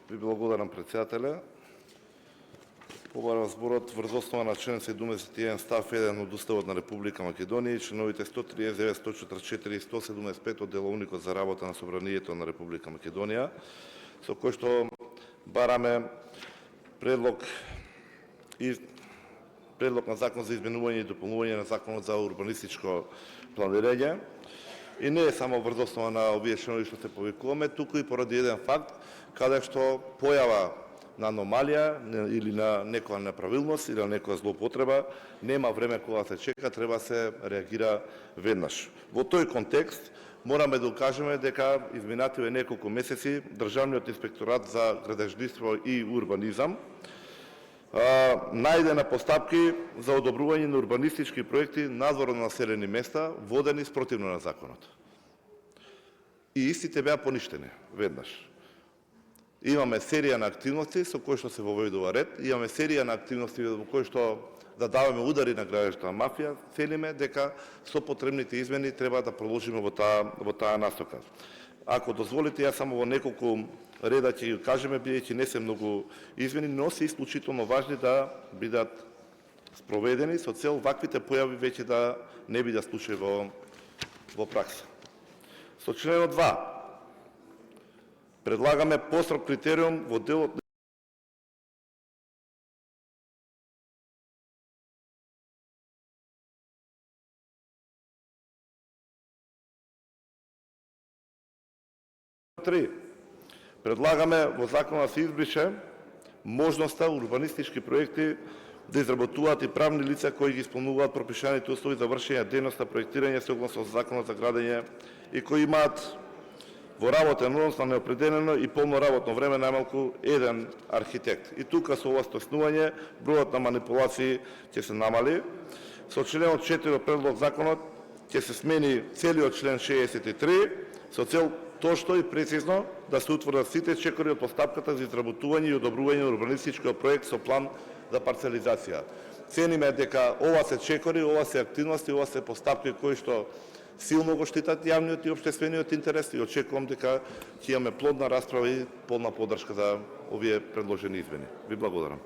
Ви благодарам, председателе. Побарав зборот врз основа на член 71 став 1 од Уставот на Република Македонија и членовите 139, 144 и 175 од Деловникот за работа на Собранието на Република Македонија, со кој што бараме предлог на закон за изменување и дополнување на Законот за урбанистичко планирање. И не е само врз основа на овие членови што се повикуваме, туку и поради еден факт, каде што појава на аномалија или на некоја неправилност или на некоја злоупотреба, нема време кога се чека, треба да се реагира веднаш. Во тој контекст мораме да укажеме дека изминативе неколку месеци Државниот инспекторат за градежништво и урбанизам најде на постапки за одобрување на урбанистички проекти надвор на населени места, водени спротивно на законот. И истите беа поништени веднаш. Имаме серија на активности со кои што се воведува ред, имаме серија на активности во кои што да даваме удари на градежната мафија, целиме дека со потребните измени треба да продолжиме во таа насока. Ако дозволите, јас само во неколку реда ќе ги кажеме, бидејќи не се многу измени, но се исклучително важни да бидат спроведени со цел ваквите појави веќе да не бидат случаи во пракса. Со членот 2 предлагаме построг критериум во делот предлагаме во законот да се избрише можноста урбанистички проекти да изработуваат и правни лица кои ги исполнуваат пропишаните услови за вршење дејност на проектирање согласно Законот за градење и кои имаат во работен однос на неопределено и полно работно време најмалку еден архитект. И тука со ова стоснување бројот на манипулации ќе се намали. Со членот 4 од предлог законот ќе се смени целиот член 63 со цел точно и прецизно да се утврдат сите чекори од постапката за изработување и одобрување на урбанистичкиот проект со план за парцелизација. Цениме дека ова се чекори, ова се активности, ова се постапки кои што силно го штитат јавниот и општествениот интерес и очекувам дека ќе имаме плодна расправа и полна поддршка за овие предложени измени. Ви благодарам.